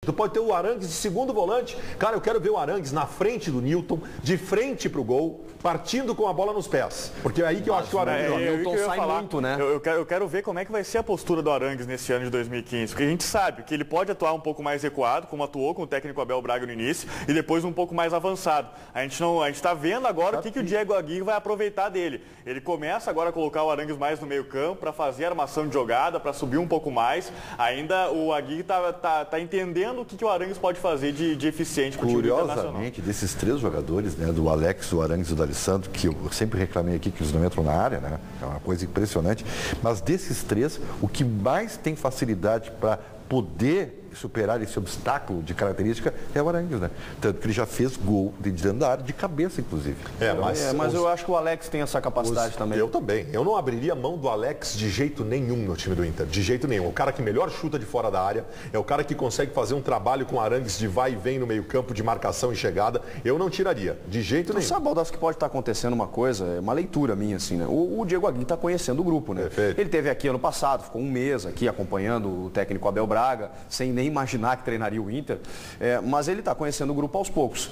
Tu pode ter o Arangues de segundo volante. Cara, eu quero ver o Arangues na frente do Newton, de frente pro gol, partindo com a bola nos pés. Porque é aí que eu acho que o Arangues... O Newton sai muito, né? Eu quero ver como é que vai ser a postura do Arangues nesse ano de 2015. Porque a gente sabe que ele pode atuar um pouco mais recuado, como atuou com o técnico Abel Braga no início, e depois um pouco mais avançado. A gente está vendo agora o que o Diego Aguirre vai aproveitar dele. Ele começa agora a colocar o Arangues mais no meio campo, para fazer armação de jogada, para subir um pouco mais. Ainda o Aguirre tá entendendo o que o Arangues pode fazer de eficiente para o time internacional. Curiosamente, desses três jogadores, né, do Alex, do Arangues e do D'Alessandro, que eu sempre reclamei aqui que eles não entram na área, né, é uma coisa impressionante, mas desses três, o que mais tem facilidade para poder superar esse obstáculo de característica é o Arangues, né? Tanto que ele já fez gol de dentro da área, de cabeça, inclusive. Mas eu acho que o Alex tem essa capacidade também. Eu também. Eu não abriria mão do Alex de jeito nenhum no time do Inter. De jeito nenhum. O cara que melhor chuta de fora da área, é o cara que consegue fazer um trabalho com Arangues de vai e vem no meio campo, de marcação e chegada. Eu não tiraria. De jeito nenhum. Sabe, Baldassi, que pode estar acontecendo uma coisa, é uma leitura minha, assim, né? O Diego Aguirre está conhecendo o grupo, né? Perfeito. Ele esteve aqui ano passado, ficou um mês aqui acompanhando o técnico Abel Braga, sem nem imaginar que treinaria o Inter, mas ele está conhecendo o grupo aos poucos.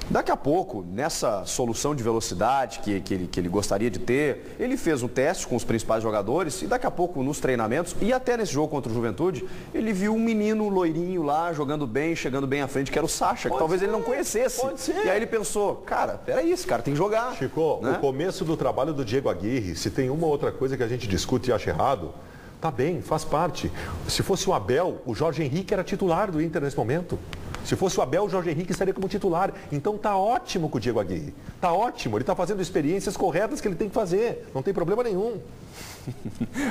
Daqui a pouco, nessa solução de velocidade que ele gostaria de ter, ele fez um teste com os principais jogadores e daqui a pouco nos treinamentos e até nesse jogo contra o Juventude, ele viu um menino loirinho lá, jogando bem, chegando bem à frente, que era o Sacha, que talvez ele não conhecesse. Pode ser. E aí ele pensou, cara, peraí, esse cara tem que jogar. Chico, né? O começo do trabalho do Diego Aguirre, se tem uma outra coisa que a gente discute e acha errado, tá bem, faz parte. Se fosse o Abel, o Jorge Henrique era titular do Inter nesse momento. Se fosse o Abel, o Jorge Henrique estaria como titular. Então tá ótimo com o Diego Aguirre. Tá ótimo. Ele tá fazendo experiências corretas que ele tem que fazer. Não tem problema nenhum.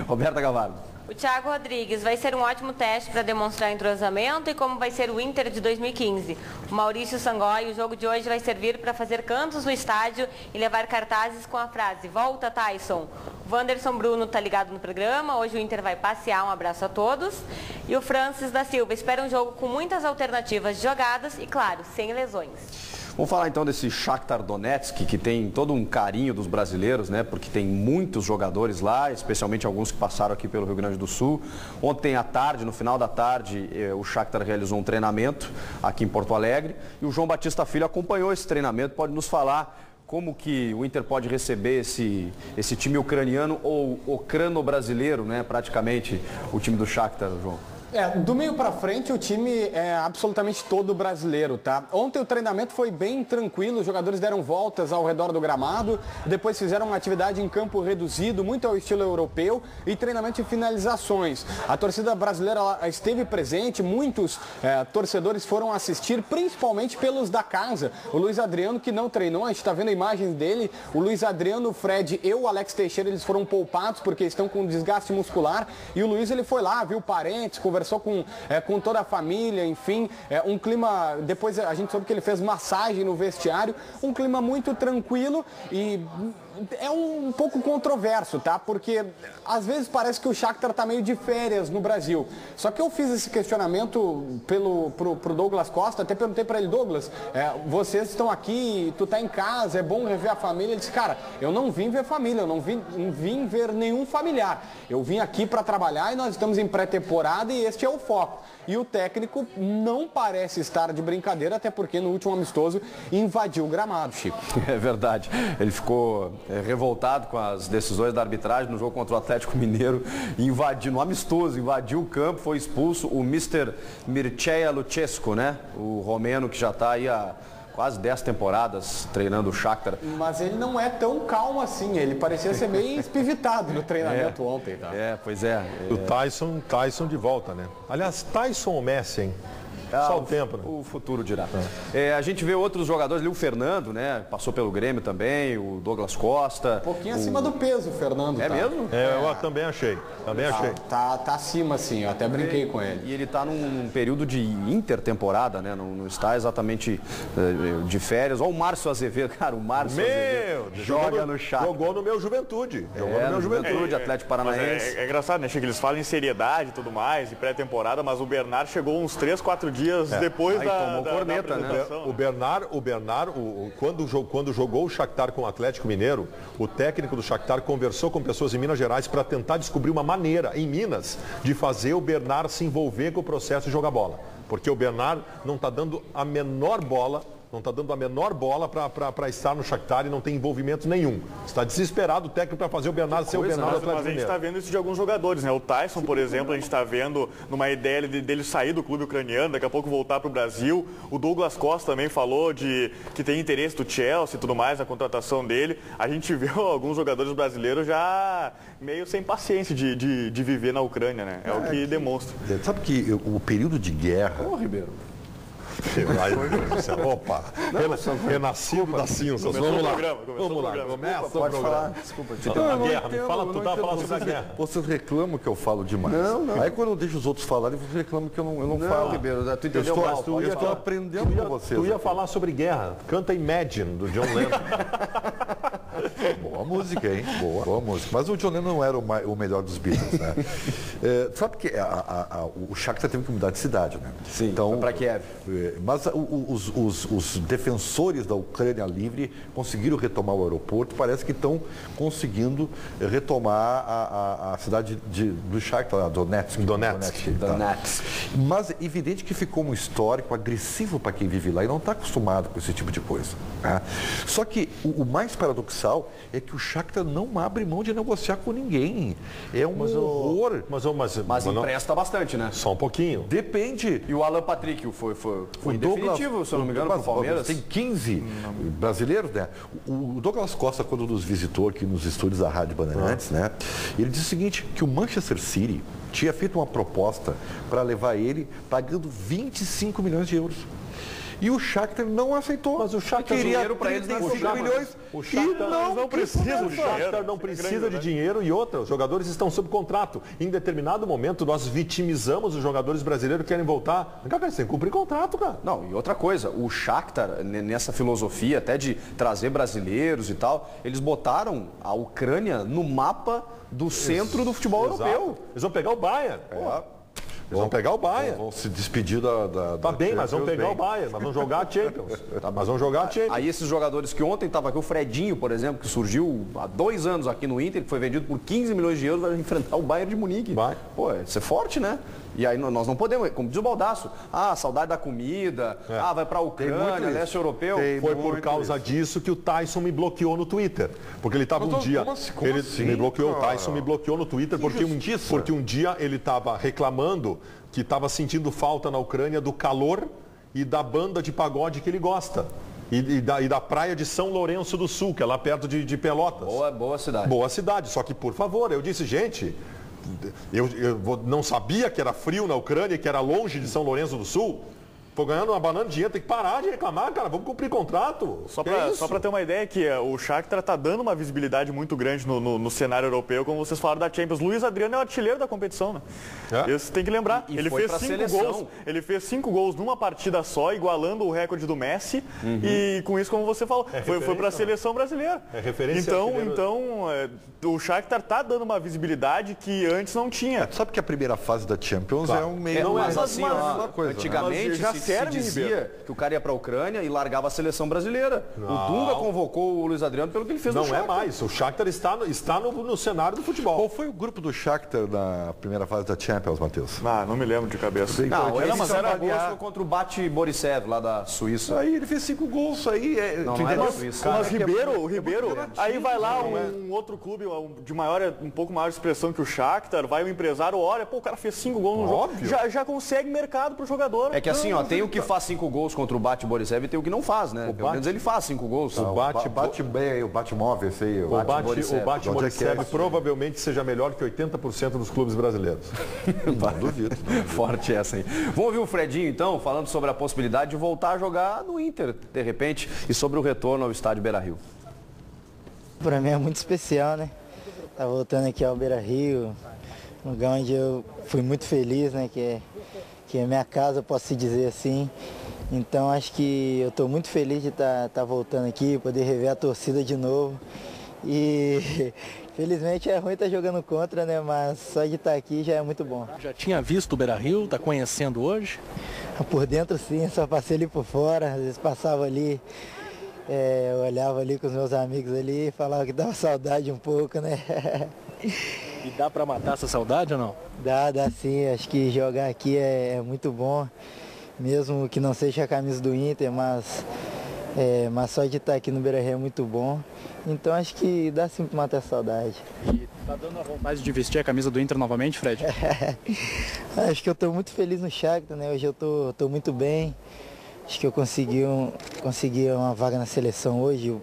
Roberta Gavardo. O Thiago Rodrigues vai ser um ótimo teste para demonstrar entrosamento e como vai ser o Inter de 2015. O Maurício Sangói, o jogo de hoje vai servir para fazer cantos no estádio e levar cartazes com a frase "Volta, Tyson". O Wanderson Bruno está ligado no programa. Hoje o Inter vai passear. Um abraço a todos. E o Francis da Silva espera um jogo com muitas alternativas de jogadas e, claro, sem lesões. Vamos falar então desse Shakhtar Donetsk, que tem todo um carinho dos brasileiros, né? Porque tem muitos jogadores lá, especialmente alguns que passaram aqui pelo Rio Grande do Sul. Ontem à tarde, no final da tarde, o Shakhtar realizou um treinamento aqui em Porto Alegre. E o João Batista Filho acompanhou esse treinamento, pode nos falar como que o Inter pode receber esse time ucraniano ou ucrano-brasileiro, né? Praticamente o time do Shakhtar, João. Do meio para frente o time é absolutamente todo brasileiro, tá? Ontem o treinamento foi bem tranquilo, os jogadores deram voltas ao redor do gramado, depois fizeram uma atividade em campo reduzido, muito ao estilo europeu e treinamento de finalizações. A torcida brasileira esteve presente, muitos torcedores foram assistir, principalmente pelos da casa. O Luiz Adriano, que não treinou, a gente está vendo imagens dele, o Luiz Adriano, o Fred e o Alex Teixeira, eles foram poupados porque estão com desgaste muscular e o Luiz ele foi lá, viu parentes, conversou com toda a família, enfim, um clima, depois a gente soube que ele fez massagem no vestiário, um clima muito tranquilo e é um pouco controverso, tá? Porque às vezes parece que o Shakhtar tá meio de férias no Brasil. Só que eu fiz esse questionamento pro Douglas Costa, até perguntei para ele, Douglas, vocês estão aqui, tu tá em casa, é bom rever a família? Ele disse, cara, eu não vim ver família, eu não vim ver nenhum familiar. Eu vim aqui para trabalhar e nós estamos em pré-temporada e este é o foco. E o técnico não parece estar de brincadeira, até porque no último amistoso invadiu o gramado, Chico. É verdade. Ele ficou revoltado com as decisões da arbitragem no jogo contra o Atlético Mineiro, invadiu, no amistoso, invadiu o campo, foi expulso o Mr. Mircea Lucescu, né? O romeno que já está aí há quase 10 temporadas treinando o Shakhtar. Mas ele não é tão calmo assim, ele parecia ser meio espivitado no treinamento ontem, tá? Pois é. O Tyson de volta, né? Aliás, Tyson ou Messi, hein? Só o tempo, né? O futuro dirá. A gente vê outros jogadores ali, o Fernando, né? Passou pelo Grêmio também, o Douglas Costa. Um pouquinho acima do peso, o Fernando. É mesmo? Eu também achei. Tá acima, sim, eu até brinquei com ele. E ele tá num período de intertemporada, né? Não está exatamente de férias. Olha o Márcio Azevedo, cara, o Márcio Azevedo joga no Shakhtar. Jogou no meu Juventude. Atlético Paranaense. É engraçado, né, Chico? Eles falam em seriedade e tudo mais, em pré-temporada, mas o Bernard chegou uns 3, 4 dias depois da corneta, apresentação. Né? O Bernard, quando jogou o Shakhtar com o Atlético Mineiro, o técnico do Shakhtar conversou com pessoas em Minas Gerais para tentar descobrir uma maneira, em Minas, de fazer o Bernard se envolver com o processo de jogar bola. Porque o Bernard não está dando a menor bola, para estar no Shakhtar e não tem envolvimento nenhum. Está desesperado o técnico para fazer o Bernard ser o Bernard do Atlético Mas a gente está vendo isso de alguns jogadores, né? O Tyson, por exemplo, a gente está vendo numa ideia dele sair do clube ucraniano, daqui a pouco voltar para o Brasil. O Douglas Costa também falou que tem interesse do Chelsea e tudo mais, a contratação dele. A gente viu alguns jogadores brasileiros já meio sem paciência de viver na Ucrânia, né? É o que demonstra. Sabe que o período de guerra... Ô, Ribeiro. Opa, renascido das cinzas. Vamos lá. Começa o programa. Desculpa, a guerra, me fala, tu estava falando sobre a guerra. Vocês reclamam que eu falo demais. Não. Aí quando eu deixo os outros falarem, vocês reclamam que eu não falo. Ribeiro, tu entendeu mal. Eu estou aprendendo com vocês. Tu ia falar sobre guerra. Canta Imagine, do John Lennon. Boa música, hein? Boa música. Mas o John Lennon não era o melhor dos Beatles, né? Sabe que o Shakhtar teve que mudar de cidade, né? Sim, então, para Kiev. Mas os defensores da Ucrânia livre conseguiram retomar o aeroporto. Parece que estão conseguindo retomar a cidade do Shakhtar, Donetsk. Mas é evidente que ficou um histórico agressivo para quem vive lá e não está acostumado com esse tipo de coisa. Né? Só que o mais paradoxal é que o Shakhtar não abre mão de negociar com ninguém. É um horror. Mas empresta bastante, né? Só um pouquinho. Depende. E o Alan Patrick foi definitivo, se eu não me engano, para o Palmeiras. Tem 15 brasileiros, né? O Douglas Costa, quando nos visitou aqui nos estúdios da Rádio Bandeirantes, né? Ele disse o seguinte, que o Manchester City tinha feito uma proposta para levar ele pagando 25 milhões de euros. E o Shakhtar não aceitou. Mas o Shakhtar queria dinheiro para eles 35 milhões. O Shakhtar não precisa de dinheiro. O Shakhtar não precisa de dinheiro e outra. Os jogadores estão sob contrato. Em determinado momento nós vitimizamos os jogadores brasileiros que querem voltar. Cara, você tem que cumprir contrato, cara. Não, e outra coisa, o Shakhtar, nessa filosofia até de trazer brasileiros e tal, eles botaram a Ucrânia no mapa do centro do futebol europeu. Eles vão pegar o Bayern. Eles vão pegar o Bayern. Vão se despedir da Tá bem, mas vão pegar o Bayern. Mas vão jogar a Champions. Mas vão jogar a Champions. Aí esses jogadores que ontem estava aqui, o Fredinho, por exemplo, que surgiu há 2 anos aqui no Inter, que foi vendido por 15 milhões de euros, vai enfrentar o Bayern de Munique. Pô, isso é forte, né? E aí nós não podemos, como diz o Baldasso, saudade da comida, vai para a Ucrânia, leste europeu. Foi por causa disso que o Tyson me bloqueou no Twitter. Porque ele estava um dia... Como assim, me bloqueou, o Tyson me bloqueou no Twitter porque um dia ele estava reclamando que estava sentindo falta na Ucrânia do calor e da banda de pagode que ele gosta. E da praia de São Lourenço do Sul, que é lá perto de Pelotas. Boa cidade. Boa cidade. Só que, por favor, eu disse, gente... Eu não sabia que era frio na Ucrânia, que era longe de São Lourenço do Sul. Tô ganhando uma banana de dinheiro, tem que parar de reclamar, cara. Vamos cumprir contrato. Só para ter uma ideia que o Shakhtar está dando uma visibilidade muito grande no cenário europeu, como vocês falaram da Champions. Luiz Adriano é o artilheiro da competição, né? Isso tem que lembrar. Ele fez 5 gols. Ele fez 5 gols numa partida só, igualando o recorde do Messi. E com isso, como você falou, foi para a seleção brasileira. É referência. Então o Shakhtar está dando uma visibilidade que antes não tinha. Sabe que a primeira fase da Champions é um meio... Mas assim, antigamente... Né? Se dizia que o cara ia para a Ucrânia e largava a seleção brasileira. Não. O Dunga convocou o Luiz Adriano pelo que ele fez no Shakhtar. Não é mais. O Shakhtar está no cenário do futebol. Qual foi o grupo do Shakhtar na primeira fase da Champions, Matheus? Não me lembro de cabeça. Não, ele foi contra o Bate Borissev, lá da Suíça. Aí ele fez 5 gols. Aí não era da Suíça. Mas o Ribeiro, aí vai lá um outro clube de um pouco maior expressão que o Shakhtar, vai o empresário, olha, o cara fez 5 gols no jogo. Já consegue mercado pro jogador. É que assim, tem o que faz 5 gols contra o Bate Borissev e tem o que não faz, né? Pelo menos ele faz 5 gols. O Bate móvel, esse aí. O Bate Borissev provavelmente seja melhor que 80% dos clubes brasileiros. Não duvido. Forte essa aí. Vamos ouvir o Fredinho, então, falando sobre a possibilidade de voltar a jogar no Inter, de repente, e sobre o retorno ao estádio Beira-Rio. Para mim é muito especial, né? Tá voltando aqui ao Beira-Rio, lugar onde eu fui muito feliz, né? Que é minha casa, posso dizer assim. Então acho que eu estou muito feliz de estar voltando aqui, poder rever a torcida de novo. E felizmente é ruim estar jogando contra, né? Mas só de estar aqui já é muito bom. Já tinha visto o Beira-Rio, está conhecendo hoje? Por dentro sim, só passei ali por fora, às vezes passava ali, eu olhava ali com os meus amigos ali e falava que dava saudade um pouco, né? E dá para matar essa saudade ou não? Dá sim, acho que jogar aqui é muito bom. mesmo que não seja a camisa do Inter, mas só de estar aqui no Beira-Rio é muito bom. Então acho que dá sim para matar a saudade. E tá dando a vontade de vestir a camisa do Inter novamente, Fred? Acho que eu estou muito feliz no Shakhtar, né? Hoje eu tô muito bem. Acho que eu consegui uma vaga na seleção hoje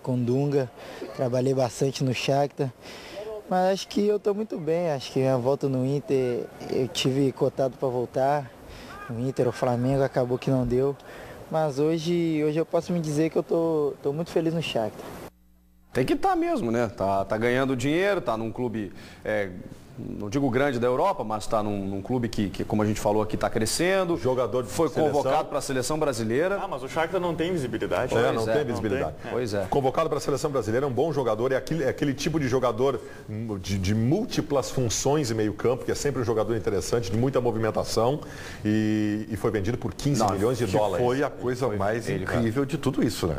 com o Dunga. Trabalhei bastante no Shakhtar. Mas acho que eu estou muito bem. Acho que minha volta no Inter, eu tive cotado para voltar. No Inter ou Flamengo, acabou que não deu. Mas hoje eu posso me dizer que eu tô muito feliz no Shakhtar. Tem que estar mesmo, né? Tá ganhando dinheiro, tá num clube, não digo grande da Europa, mas está num clube que, como a gente falou aqui, está crescendo. Jogador de foi seleção. Convocado para a seleção brasileira. Mas o Shakhtar não tem visibilidade. Não tem visibilidade. Não tem. Pois é. Convocado para a seleção brasileira, é um bom jogador, é aquele tipo de jogador de múltiplas funções em meio campo, que é sempre um jogador interessante, de muita movimentação, e foi vendido por 15 milhões de dólares. Foi a coisa mais incrível de tudo isso, né?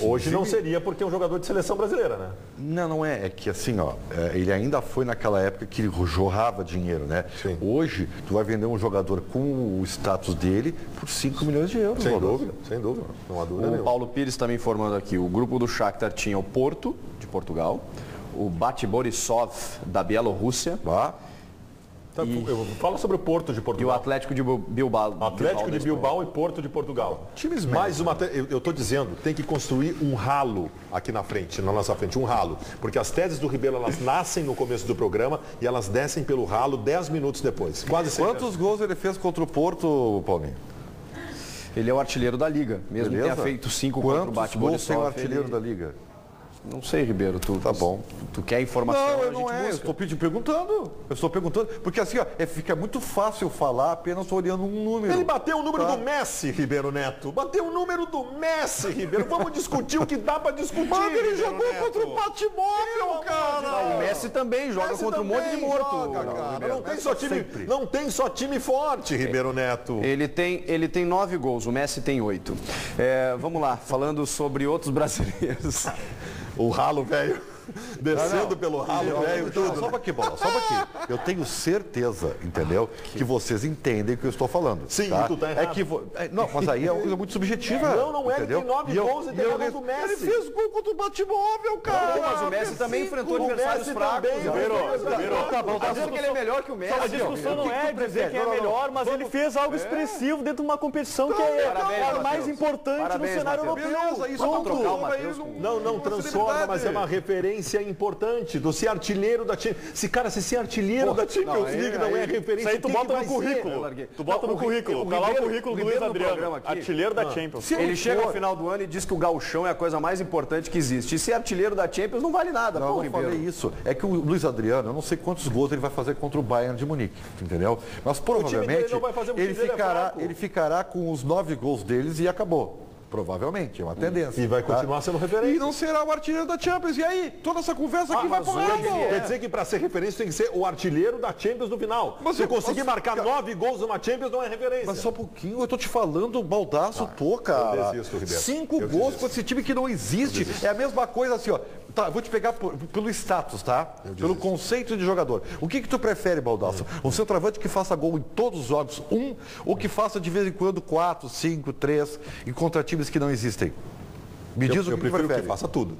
Hoje não seria porque é um jogador de seleção brasileira, né? Não é. É que assim, ele ainda foi naquela época que ele jorrava dinheiro, né? Sim. Hoje, tu vai vender um jogador com o status dele por 5 milhões de euros. Sem dúvida. Não há dúvida O nenhuma. Paulo Pires também informando aqui, o grupo do Shakhtar tinha o Porto, de Portugal, o Bate Borisov, da Bielorrússia, Fala sobre o Porto de Portugal. e o Atlético de Bilbao. Atlético de Bilbao e Porto de Portugal. Times mais eu estou dizendo, tem que construir um ralo aqui na nossa frente, um ralo. Porque as teses do Ribeiro, elas nascem no começo do programa e elas descem pelo ralo 10 minutos depois. Quase sempre. Quantos gols ele fez contra o Porto, Paulinho? Ele é o artilheiro da Liga, mesmo que tenha feito 5 contra o Bate Quantos gols tem o Borisov. artilheiro da Liga? Não sei, Ribeiro, Tá bom. Tu quer informação? Não, a eu não gente eu busca. estou perguntando. Eu estou perguntando, porque assim, fica muito fácil falar apenas olhando um número. Ele bateu o número do Messi, Ribeiro Neto. Bateu o número do Messi, Ribeiro. Vamos discutir o que dá pra discutir. Mas ele Ribeiro jogou Neto. contra o Batmóvel, cara! O Messi também joga contra um monte de morto. Não tem só time forte, Ribeiro Neto. Ele tem 9 gols, o Messi tem 8. Vamos lá, falando sobre outros brasileiros. O ralo, velho. Descendo pelo ralo, velho. Só pra aqui, Bola, só pra aqui. Eu tenho certeza, entendeu? Que vocês entendem o que eu estou falando. Sim, tá? tu tá errado. Não, mas aí é uma coisa muito subjetiva. Não é. Entendeu? Ele tem 9 gols e tem nove do Messi. Ele fez gol contra o Batmóvel, cara. Mas o Messi também enfrentou adversários fracos. Tá dizendo que ele é melhor que o Messi. A discussão não é dizer quem é melhor, mas ele fez algo expressivo dentro de uma competição que é a mais importante no cenário europeu. Não transforma, mas é uma referência importante do ser artilheiro da Champions. Se ser artilheiro da Champions League não é referência, isso aí tu bota no currículo. Tu bota no currículo. Tá lá o currículo do Luiz Adriano, artilheiro da Champions. Ele chega ao final do ano e diz que o gauchão é a coisa mais importante que existe. E ser artilheiro da Champions não vale nada. Não, eu falei isso. É que o Luiz Adriano, eu não sei quantos gols ele vai fazer contra o Bayern de Munique, entendeu? Mas provavelmente ele ficará com os 9 gols deles e acabou. Provavelmente, é uma tendência. E vai continuar sendo referência. E não será o artilheiro da Champions. E aí? Toda essa conversa aqui vai pro lado. Quer dizer que para ser referência tem que ser o artilheiro da Champions no final. Se conseguir marcar 9 gols numa Champions, não é referência. Mas só um pouquinho, eu tô te falando, baldaço, cara. Eu desisto, Ribeiro. 5 gols com esse time que não existe. É a mesma coisa assim, ó. Tá, eu vou te pegar pelo status, tá? Pelo conceito de jogador. O que tu prefere, Baldasso? Um centroavante que faça gol em todos os jogos, ou que faça de vez em quando 4, 5, 3, e contra times que não existem? Me diz o que tu prefere. Que faça tudo.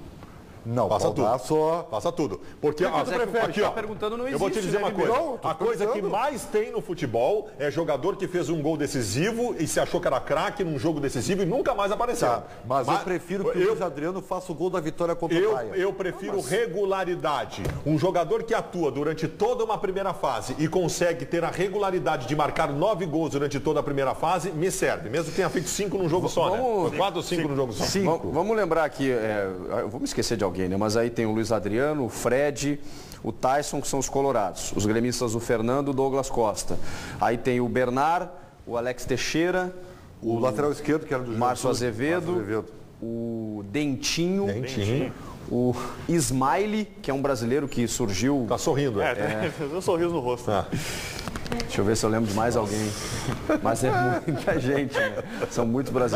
Não, faça Baldasso... tudo. Faça tudo. Porque aqui, ó, perguntando não eu vou te existe, dizer né, uma coisa. Ribeiro? A coisa que mais tem no futebol é jogador que fez um gol decisivo e se achou que era craque num jogo decisivo e nunca mais apareceu. Tá, mas eu prefiro que o Luiz Adriano faça o gol da vitória contra o Bayern. Eu prefiro regularidade. Um jogador que atua durante toda uma primeira fase e consegue ter a regularidade de marcar 9 gols durante toda a primeira fase, me serve. Mesmo que tenha feito 5 num jogo só, né? 4 ou 5 num jogo só. Vamos lembrar aqui, eu vou me esquecer de alguém, né? Mas aí tem o Luiz Adriano, o Fred, o Tyson, que são os colorados. Os gremistas, o Fernando, o Douglas Costa. Aí tem o Bernard, o Alex Teixeira, o lateral esquerdo, que era do Márcio Azevedo, o Dentinho, o Ismaili, que é um brasileiro que surgiu... Tá sorrindo, Tem um sorriso no rosto. Deixa eu ver se eu lembro de mais alguém. Mas é muita gente, né? São muitos brasileiros.